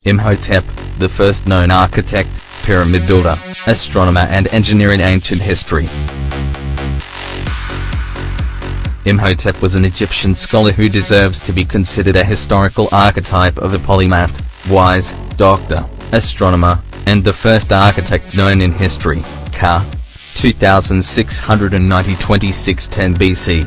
Imhotep, the first known architect, pyramid builder, astronomer and engineer in ancient history. Imhotep was an Egyptian scholar who deserves to be considered a historical archetype of a polymath, wise, doctor, astronomer, and the first architect known in history, ca. 2690 2610 BC.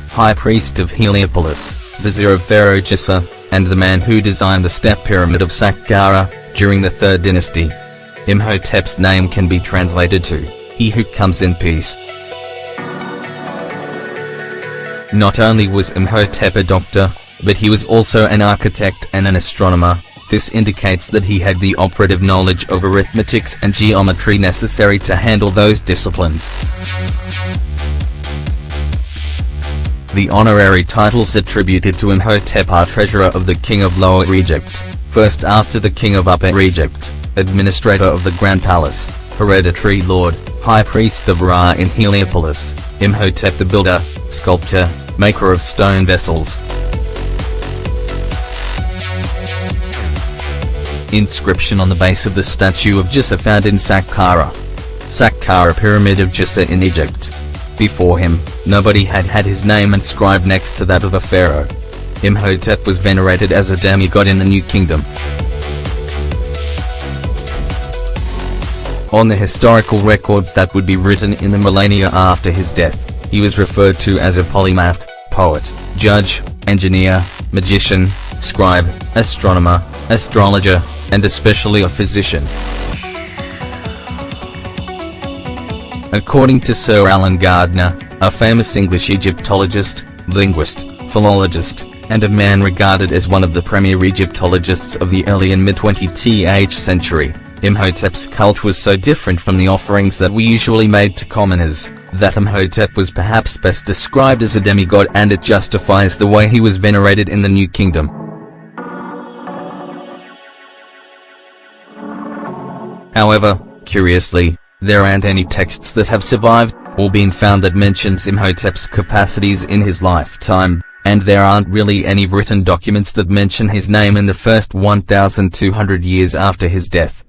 High priest of Heliopolis, vizier of Pharaoh Djissa, and the man who designed the step pyramid of Saqqara, during the 3rd dynasty. Imhotep's name can be translated to, he who comes in peace. Not only was Imhotep a doctor, but he was also an architect and an astronomer. This indicates that he had the operative knowledge of arithmetics and geometry necessary to handle those disciplines. The honorary titles attributed to Imhotep are Treasurer of the King of Lower Egypt, first after the King of Upper Egypt, Administrator of the Grand Palace, Hereditary Lord, High Priest of Ra in Heliopolis, Imhotep the Builder, Sculptor, Maker of Stone Vessels. Inscription on the base of the statue of Djissa found in Saqqara. Saqqara Pyramid of Djissa in Egypt. Before him, nobody had had his name inscribed next to that of a pharaoh. Imhotep was venerated as a demigod in the New Kingdom. On the historical records that would be written in the millennia after his death, he was referred to as a polymath, poet, judge, engineer, magician, scribe, astronomer, astrologer, and especially a physician. According to Sir Alan Gardner, a famous English Egyptologist, linguist, philologist, and a man regarded as one of the premier Egyptologists of the early and mid-20th century, Imhotep's cult was so different from the offerings that we usually made to commoners, that Imhotep was perhaps best described as a demigod, and it justifies the way he was venerated in the New Kingdom. However, curiously, there aren't any texts that have survived, or been found that mentions Imhotep's capacities in his lifetime, and there aren't really any written documents that mention his name in the first 1,200 years after his death.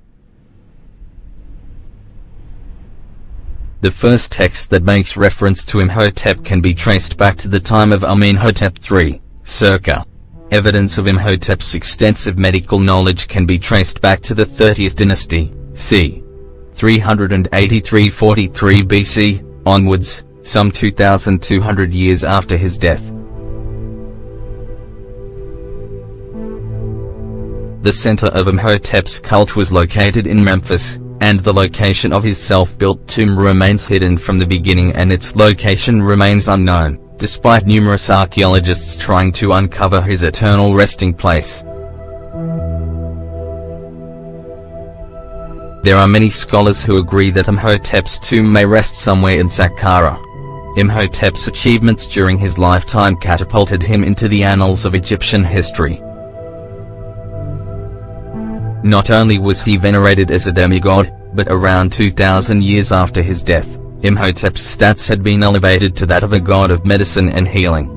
The first text that makes reference to Imhotep can be traced back to the time of Amenhotep III, circa. Evidence of Imhotep's extensive medical knowledge can be traced back to the 30th dynasty, c. 383–43 BC, onwards, some 2,200 years after his death. The center of Imhotep's cult was located in Memphis, and the location of his self-built tomb remains hidden from the beginning, and its location remains unknown, despite numerous archaeologists trying to uncover his eternal resting place. There are many scholars who agree that Imhotep's tomb may rest somewhere in Saqqara. Imhotep's achievements during his lifetime catapulted him into the annals of Egyptian history. Not only was he venerated as a demigod, but around 2,000 years after his death, Imhotep's status had been elevated to that of a god of medicine and healing.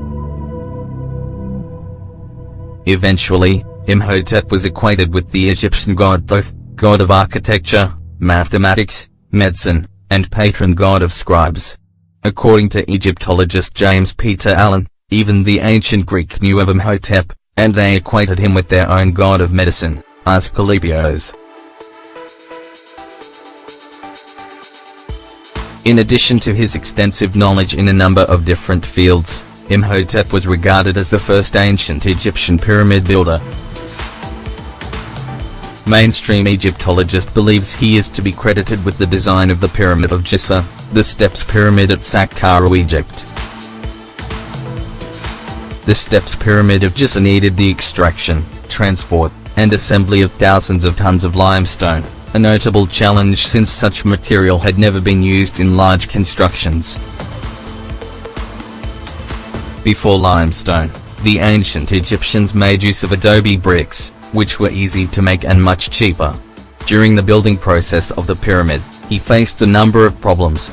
Eventually, Imhotep was equated with the Egyptian god Thoth, god of architecture, mathematics, medicine, and patron god of scribes. According to Egyptologist James Peter Allen, even the ancient Greek knew of Imhotep, and they equated him with their own god of medicine, Asclepios. In addition to his extensive knowledge in a number of different fields, Imhotep was regarded as the first ancient Egyptian pyramid builder. Mainstream Egyptologist believes he is to be credited with the design of the Pyramid of Djissa, the stepped pyramid at Saqqara, Egypt. The stepped pyramid of Djissa needed the extraction, transport, and assembly of thousands of tons of limestone, a notable challenge since such material had never been used in large constructions. Before limestone, the ancient Egyptians made use of adobe bricks, which were easy to make and much cheaper. During the building process of the pyramid, he faced a number of problems.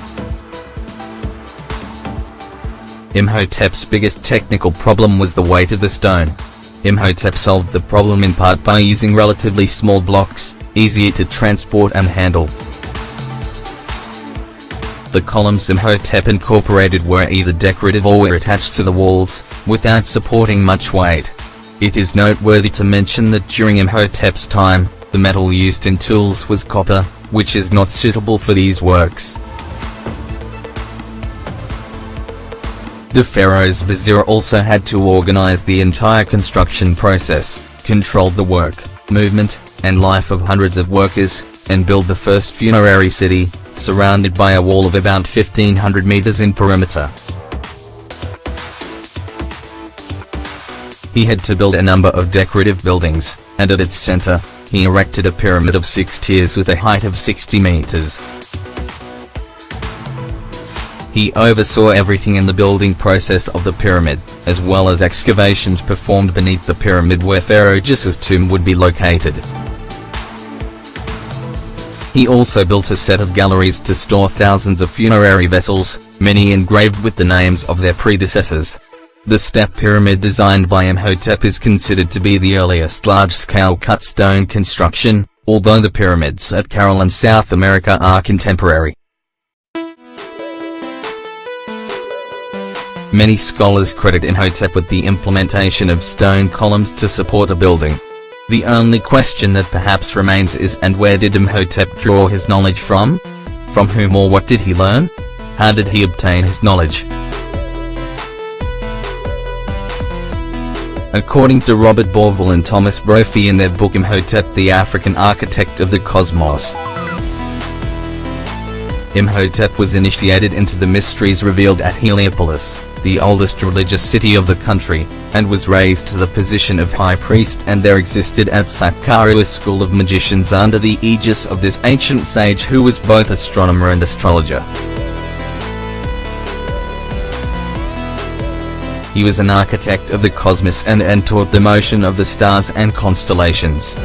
Imhotep's biggest technical problem was the weight of the stone. Imhotep solved the problem in part by using relatively small blocks, easier to transport and handle. The columns Imhotep incorporated were either decorative or were attached to the walls, without supporting much weight. It is noteworthy to mention that during Imhotep's time, the metal used in tools was copper, which is not suitable for these works. The pharaoh's vizier also had to organize the entire construction process, control the work, movement, and life of hundreds of workers, and build the first funerary city, surrounded by a wall of about 1,500 meters in perimeter. He had to build a number of decorative buildings, and at its center, he erected a pyramid of 6 tiers with a height of 60 meters. He oversaw everything in the building process of the pyramid, as well as excavations performed beneath the pyramid where Pharaoh Djus's tomb would be located. He also built a set of galleries to store thousands of funerary vessels, many engraved with the names of their predecessors. The step pyramid designed by Imhotep is considered to be the earliest large-scale cut stone construction, although the pyramids at Cairo and South America are contemporary. Many scholars credit Imhotep with the implementation of stone columns to support a building. The only question that perhaps remains is, and where did Imhotep draw his knowledge from? From whom or what did he learn? How did he obtain his knowledge? According to Robert Bauval and Thomas Brophy in their book Imhotep, the African Architect of the Cosmos, Imhotep was initiated into the mysteries revealed at Heliopolis, the oldest religious city of the country, and was raised to the position of high priest, and there existed at Saqqara a school of magicians under the aegis of this ancient sage who was both astronomer and astrologer. He was an architect of the cosmos and taught the motion of the stars and constellations.